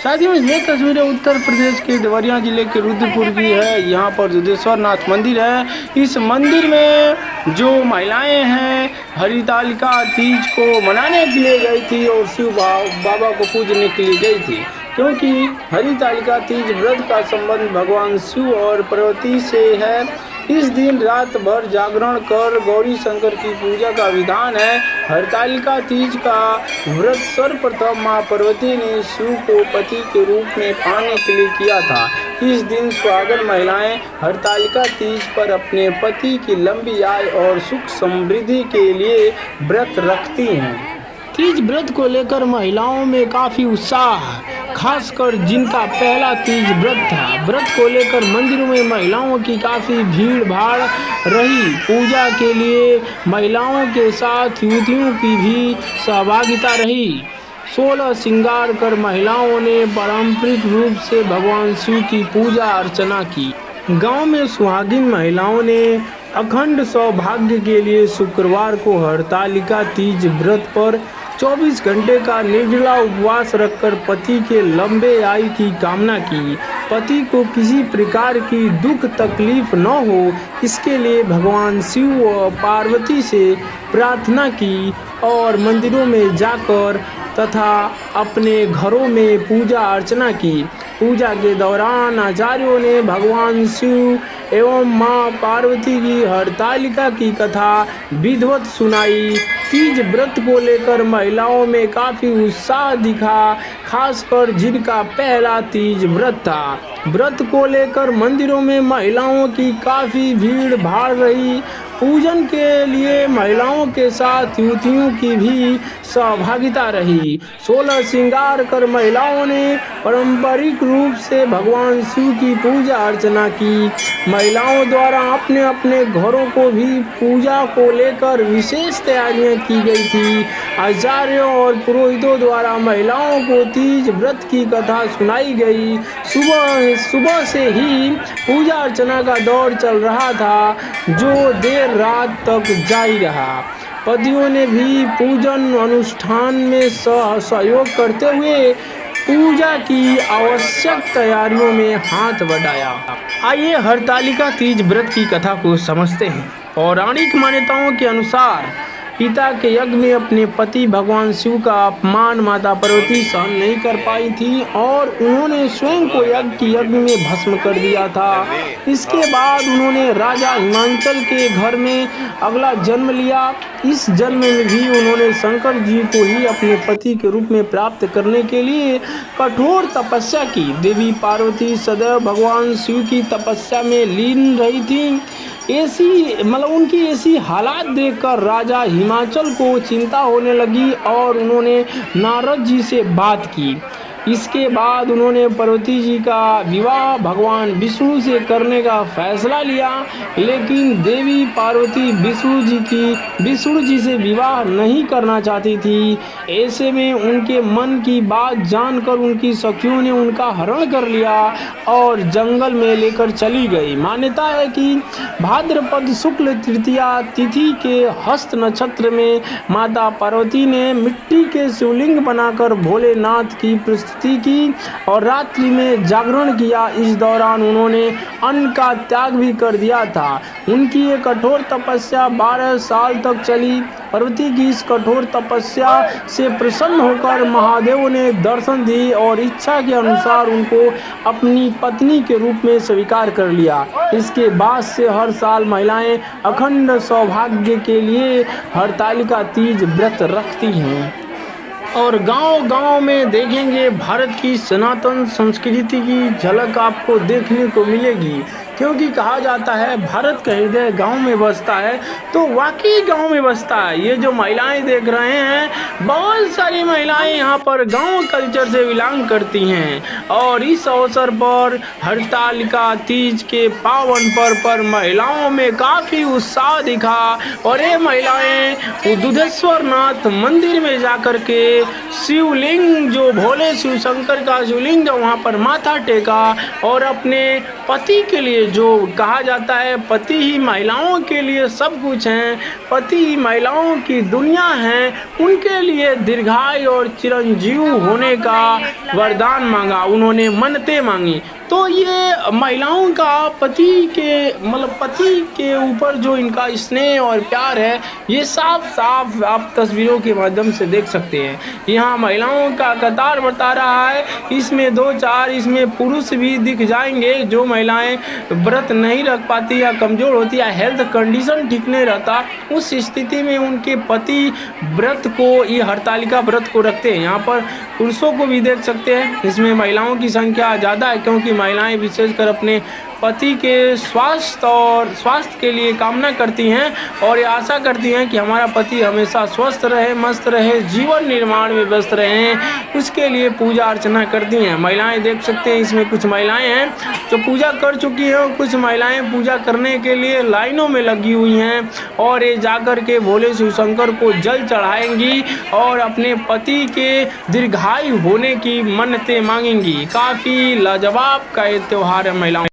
साथ ही में ये तस्वीरें उत्तर प्रदेश के देवरिया जिले के रुद्रपुर की है। यहाँ पर दुधेश्वर नाथ मंदिर है। इस मंदिर में जो महिलाएं हैं हरितालिका तीज को मनाने के लिए गई थी और शिव बाबा को पूजने के लिए गई थी, क्योंकि हरितालिका तीज व्रत का संबंध भगवान शिव और पार्वती से है। इस दिन रात भर जागरण कर गौरी शंकर की पूजा का विधान है। हरितालिका तीज का व्रत सर्वप्रथम मां पार्वती ने शिव को पति के रूप में पाने के लिए किया था। इस दिन सुहागन महिलाएं हरितालिका तीज पर अपने पति की लंबी आयु और सुख समृद्धि के लिए व्रत रखती हैं। तीज व्रत को लेकर महिलाओं में काफ़ी उत्साह है, खासकर जिनका पहला तीज व्रत था। व्रत को लेकर मंदिरों में महिलाओं की काफ़ी भीड़ भाड़ रही। पूजा के लिए महिलाओं के साथ युवतियों की भी सहभागिता रही। 16 श्रृंगार कर महिलाओं ने पारंपरिक रूप से भगवान शिव की पूजा अर्चना की। गांव में सुहागिन महिलाओं ने अखंड सौभाग्य के लिए शुक्रवार को हरितालिका तीज व्रत पर 24 घंटे का निर्जला उपवास रखकर पति के लंबे आयु की कामना की। पति को किसी प्रकार की दुख तकलीफ न हो, इसके लिए भगवान शिव व पार्वती से प्रार्थना की और मंदिरों में जाकर तथा अपने घरों में पूजा अर्चना की। पूजा के दौरान आचार्यों ने भगवान शिव एवं मां पार्वती की हरितालिका की कथा विधिवत सुनाई। तीज व्रत को लेकर महिलाओं में काफ़ी उत्साह दिखा, खासकर जिनका पहला तीज व्रत था। व्रत को लेकर मंदिरों में महिलाओं की काफ़ी भीड़ भाड़ रही। पूजन के लिए महिलाओं के साथ युवतियों की भी सहभागिता रही। 16 श्रृंगार कर महिलाओं ने पारंपरिक रूप से भगवान शिव की पूजा अर्चना की। महिलाओं द्वारा अपने अपने घरों को भी पूजा को लेकर विशेष तैयारियां की गई थी। आचार्यों और पुरोहितों द्वारा महिलाओं को तीज व्रत की कथा सुनाई गई। सुबह से ही पूजा अर्चना का दौर चल रहा था, जो देर रात तक जारी रहा। पतियों ने भी पूजन अनुष्ठान में सहयोग करते हुए पूजा की आवश्यक तैयारियों में हाथ बटाया। आइए हरितालिका तीज व्रत की कथा को समझते हैं। पौराणिक मान्यताओं के अनुसार पिता के यज्ञ में अपने पति भगवान शिव का अपमान माता पार्वती सहन नहीं कर पाई थी और उन्होंने स्वयं को यज्ञ में भस्म कर दिया था। इसके बाद उन्होंने राजा हिमांचल के घर में अगला जन्म लिया। इस जन्म में भी उन्होंने शंकर जी को ही अपने पति के रूप में प्राप्त करने के लिए कठोर तपस्या की। देवी पार्वती सदैव भगवान शिव की तपस्या में लीन रही थी। उनकी ऐसी हालात देखकर राजा हिमाचल को चिंता होने लगी और उन्होंने नारद जी से बात की। इसके बाद उन्होंने पार्वती जी का विवाह भगवान विष्णु से करने का फैसला लिया, लेकिन देवी पार्वती विष्णु जी से विवाह नहीं करना चाहती थी। ऐसे में उनके मन की बात जानकर उनकी सखियों ने उनका हरण कर लिया और जंगल में लेकर चली गई। मान्यता है कि भाद्रपद शुक्ल तृतीया तिथि के हस्त नक्षत्र में माता पार्वती ने मिट्टी के शिवलिंग बनाकर भोलेनाथ की की और रात्रि में जागरण किया। इस दौरान उन्होंने अन्न का त्याग भी कर दिया था। उनकी ये कठोर तपस्या 12 साल तक चली। पार्वती की इस कठोर तपस्या से प्रसन्न होकर महादेव ने दर्शन दी और इच्छा के अनुसार उनको अपनी पत्नी के रूप में स्वीकार कर लिया। इसके बाद से हर साल महिलाएं अखंड सौभाग्य के लिए हरितालिका तीज व्रत रखती हैं। और गांव-गांव में देखेंगे भारत की सनातन संस्कृति की झलक आपको देखने को मिलेगी, क्योंकि कहा जाता है भारत का हृदय गांव में बसता है, तो वाकई गांव में बसता है। ये जो महिलाएं देख रहे हैं, बहुत सारी महिलाएं यहाँ पर गांव कल्चर से बिलोंग करती हैं और इस अवसर पर हरितालिका तीज के पावन पर्व पर महिलाओं में काफ़ी उत्साह दिखा और ये महिलाएं दुधेश्वर नाथ मंदिर में जाकर के शिवलिंग जो भोले शिव शंकर का शिवलिंग वहाँ पर माथा टेका और अपने पति के लिए जो कहा जाता है, पति ही महिलाओं के लिए सब कुछ हैं, पति ही महिलाओं की दुनिया है, उनके लिए दीर्घायु और चिरंजीव होने का वरदान मांगा, उन्होंने मन्नतें मांगी। तो ये महिलाओं का पति के ऊपर जो इनका स्नेह और प्यार है, ये साफ साफ आप तस्वीरों के माध्यम से देख सकते हैं। यहाँ महिलाओं का कतार बता रहा है, इसमें 2-4 इसमें पुरुष भी दिख जाएंगे। जो महिलाएं व्रत नहीं रख पाती या कमज़ोर होती या हेल्थ कंडीशन ठीक नहीं रहता, उस स्थिति में उनके पति व्रत को, ये हरतालिका व्रत को रखते हैं। यहाँ पर पुरुषों को भी देख सकते हैं, इसमें महिलाओं की संख्या ज़्यादा है, क्योंकि महिलाएं विशेषकर अपने पति के स्वास्थ्य के लिए कामना करती हैं और ये आशा करती हैं कि हमारा पति हमेशा स्वस्थ रहे, मस्त रहे, जीवन निर्माण में व्यस्त रहें, उसके लिए पूजा अर्चना करती हैं। महिलाएं देख सकते हैं, इसमें कुछ महिलाएं हैं जो पूजा कर चुकी हैं और कुछ महिलाएं पूजा करने के लिए लाइनों में लगी हुई हैं और ये जाकर के भोले शिव शंकर को जल चढ़ाएंगी और अपने पति के दीर्घायु होने की मन्नतें मांगेंगी। काफ़ी लाजवाब का ये त्यौहार है महिलाओं।